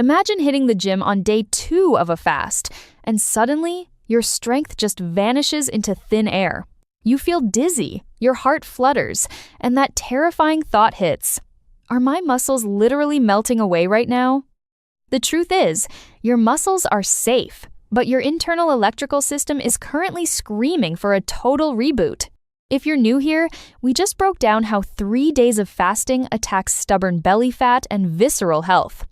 Imagine hitting the gym on day 2 of a fast, and suddenly, your strength just vanishes into thin air. You feel dizzy, your heart flutters, and that terrifying thought hits. Are my muscles literally melting away right now? The truth is, your muscles are safe, but your internal electrical system is currently screaming for a total reboot. If you're new here, we just broke down how 3 days of fasting attacks stubborn belly fat and visceral health.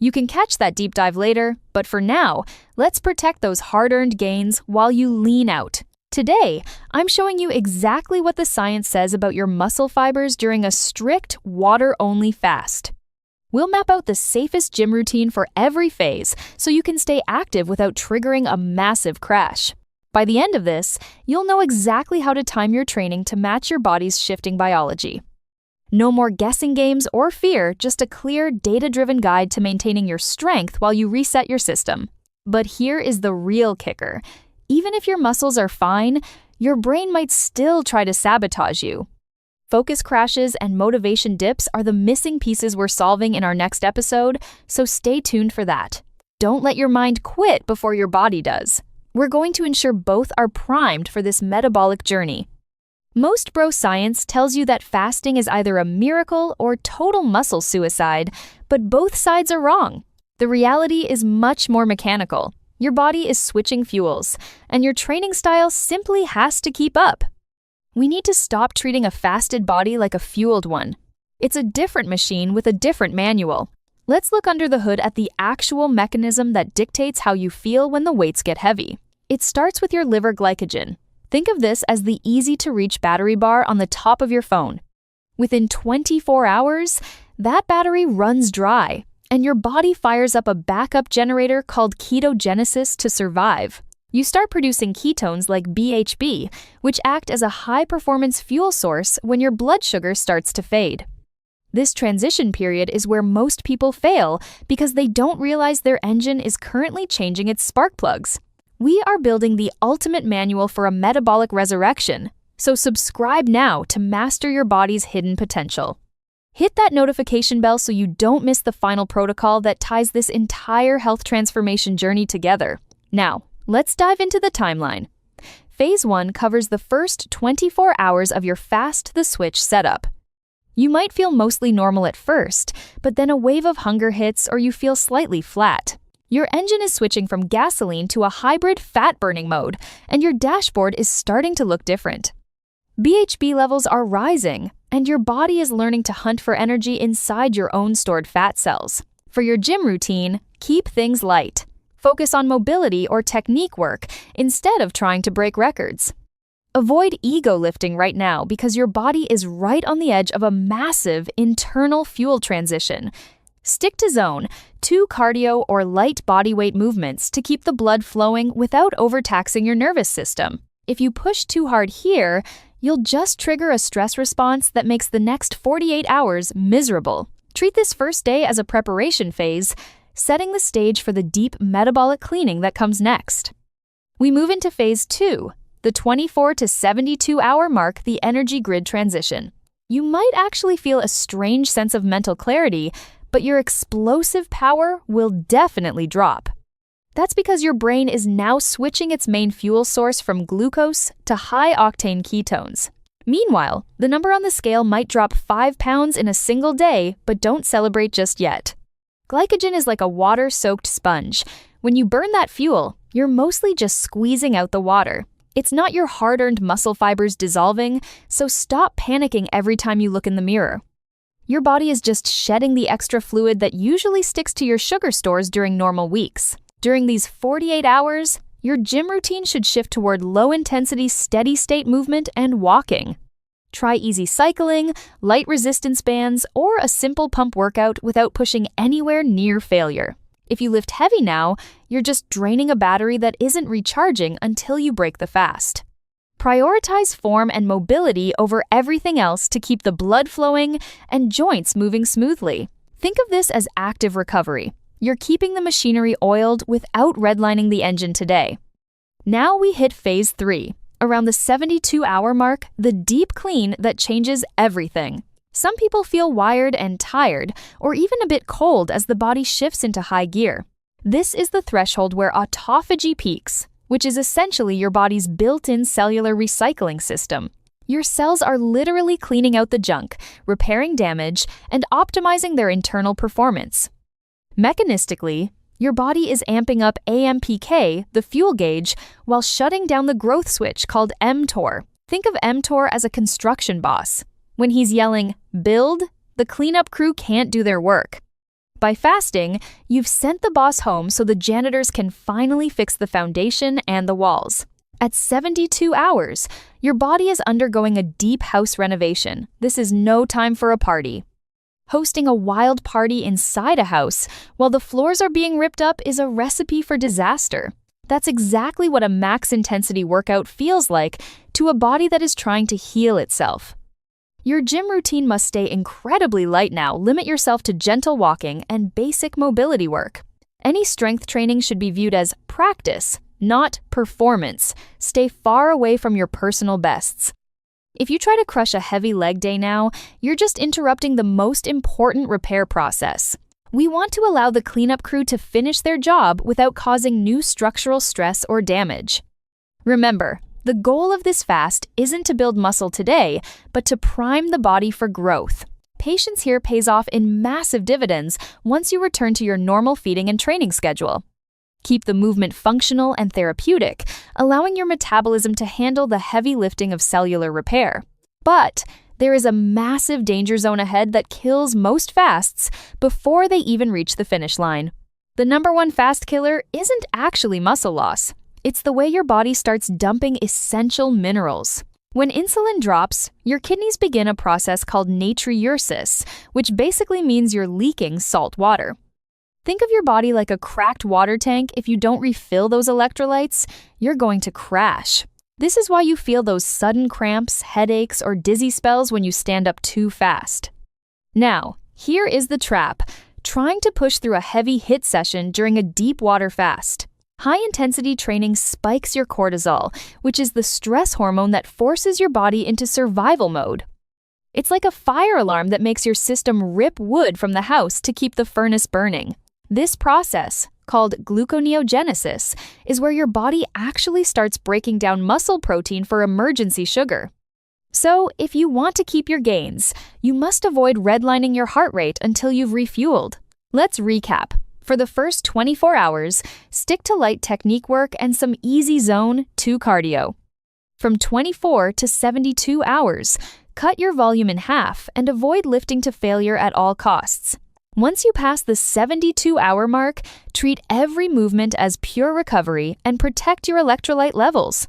You can catch that deep dive later, but for now, let's protect those hard-earned gains while you lean out. Today, I'm showing you exactly what the science says about your muscle fibers during a strict water-only fast. We'll map out the safest gym routine for every phase so you can stay active without triggering a massive crash. By the end of this, you'll know exactly how to time your training to match your body's shifting biology. No more guessing games or fear, just a clear, data-driven guide to maintaining your strength while you reset your system. But here is the real kicker. Even if your muscles are fine, your brain might still try to sabotage you. Focus crashes and motivation dips are the missing pieces we're solving in our next episode, so stay tuned for that. Don't let your mind quit before your body does. We're going to ensure both are primed for this metabolic journey. Most bro science tells you that fasting is either a miracle or total muscle suicide, but both sides are wrong. The reality is much more mechanical. Your body is switching fuels, and your training style simply has to keep up. We need to stop treating a fasted body like a fueled one. It's a different machine with a different manual. Let's look under the hood at the actual mechanism that dictates how you feel when the weights get heavy. It starts with your liver glycogen. Think of this as the easy-to-reach battery bar on the top of your phone. Within 24 hours, that battery runs dry, and your body fires up a backup generator called ketogenesis to survive. You start producing ketones like BHB, which act as a high-performance fuel source when your blood sugar starts to fade. This transition period is where most people fail because they don't realize their engine is currently changing its spark plugs. We are building the ultimate manual for a metabolic resurrection, so subscribe now to master your body's hidden potential. Hit that notification bell so you don't miss the final protocol that ties this entire health transformation journey together. Now, let's dive into the timeline. Phase 1 covers the first 24 hours of your Fast the Switch setup. You might feel mostly normal at first, but then a wave of hunger hits or you feel slightly flat. Your engine is switching from gasoline to a hybrid fat-burning mode, and your dashboard is starting to look different. BHB levels are rising, and your body is learning to hunt for energy inside your own stored fat cells. For your gym routine, keep things light. Focus on mobility or technique work instead of trying to break records. Avoid ego lifting right now because your body is right on the edge of a massive internal fuel transition. Stick to zone, 2 cardio or light bodyweight movements to keep the blood flowing without overtaxing your nervous system. If you push too hard here, you'll just trigger a stress response that makes the next 48 hours miserable. Treat this first day as a preparation phase, setting the stage for the deep metabolic cleaning that comes next. We move into phase 2, the 24 to 72 hour mark, the energy grid transition. You might actually feel a strange sense of mental clarity, but your explosive power will definitely drop. That's because your brain is now switching its main fuel source from glucose to high-octane ketones. Meanwhile, the number on the scale might drop 5 pounds in a single day, but don't celebrate just yet. Glycogen is like a water-soaked sponge. When you burn that fuel, you're mostly just squeezing out the water. It's not your hard-earned muscle fibers dissolving, so stop panicking every time you look in the mirror. Your body is just shedding the extra fluid that usually sticks to your sugar stores during normal weeks. During these 48 hours, your gym routine should shift toward low-intensity, steady-state movement and walking. Try easy cycling, light resistance bands, or a simple pump workout without pushing anywhere near failure. If you lift heavy now, you're just draining a battery that isn't recharging until you break the fast. Prioritize form and mobility over everything else to keep the blood flowing and joints moving smoothly. Think of this as active recovery. You're keeping the machinery oiled without redlining the engine today. Now we hit phase 3, around the 72-hour mark, the deep clean that changes everything. Some people feel wired and tired, or even a bit cold as the body shifts into high gear. This is the threshold where autophagy peaks, which is essentially your body's built-in cellular recycling system. Your cells are literally cleaning out the junk, repairing damage, and optimizing their internal performance. Mechanistically, your body is amping up AMPK, the fuel gauge, while shutting down the growth switch called mTOR. Think of mTOR as a construction boss. When he's yelling, "Build," the cleanup crew can't do their work. By fasting, you've sent the boss home so the janitors can finally fix the foundation and the walls. At 72 hours, your body is undergoing a deep house renovation. This is no time for a party. Hosting a wild party inside a house while the floors are being ripped up is a recipe for disaster. That's exactly what a max-intensity workout feels like to a body that is trying to heal itself. Your gym routine must stay incredibly light now. Limit yourself to gentle walking and basic mobility work. Any strength training should be viewed as practice, not performance. Stay far away from your personal bests. If you try to crush a heavy leg day now, you're just interrupting the most important repair process. We want to allow the cleanup crew to finish their job without causing new structural stress or damage. Remember, the goal of this fast isn't to build muscle today, but to prime the body for growth. Patience here pays off in massive dividends once you return to your normal feeding and training schedule. Keep the movement functional and therapeutic, allowing your metabolism to handle the heavy lifting of cellular repair. But there is a massive danger zone ahead that kills most fasts before they even reach the finish line. The number one fast killer isn't actually muscle loss. It's the way your body starts dumping essential minerals. When insulin drops, your kidneys begin a process called natriuresis, which basically means you're leaking salt water. Think of your body like a cracked water tank. If you don't refill those electrolytes, you're going to crash. This is why you feel those sudden cramps, headaches, or dizzy spells when you stand up too fast. Now, here is the trap: trying to push through a heavy HIIT session during a deep water fast. High-intensity training spikes your cortisol, which is the stress hormone that forces your body into survival mode. It's like a fire alarm that makes your system rip wood from the house to keep the furnace burning. This process, called gluconeogenesis, is where your body actually starts breaking down muscle protein for emergency sugar. So, if you want to keep your gains, you must avoid redlining your heart rate until you've refueled. Let's recap. For the first 24 hours, stick to light technique work and some easy zone 2 cardio. From 24 to 72 hours, cut your volume in half and avoid lifting to failure at all costs. Once you pass the 72-hour mark, treat every movement as pure recovery and protect your electrolyte levels.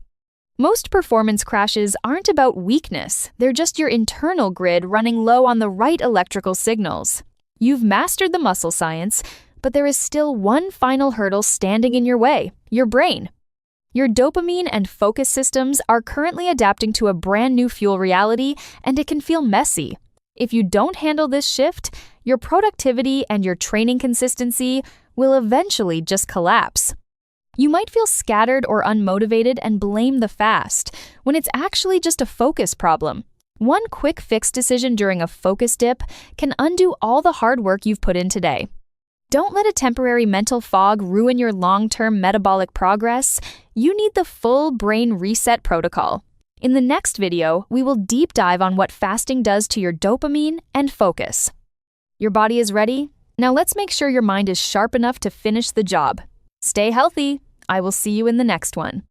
Most performance crashes aren't about weakness, they're just your internal grid running low on the right electrical signals. You've mastered the muscle science, but there is still one final hurdle standing in your way: your brain. Your dopamine and focus systems are currently adapting to a brand new fuel reality, and it can feel messy. If you don't handle this shift, your productivity and your training consistency will eventually just collapse. You might feel scattered or unmotivated and blame the fast, when it's actually just a focus problem. One quick fix decision during a focus dip can undo all the hard work you've put in today. Don't let a temporary mental fog ruin your long-term metabolic progress. You need the full brain reset protocol. In the next video, we will deep dive on what fasting does to your dopamine and focus. Your body is ready? Now let's make sure your mind is sharp enough to finish the job. Stay healthy. I will see you in the next one.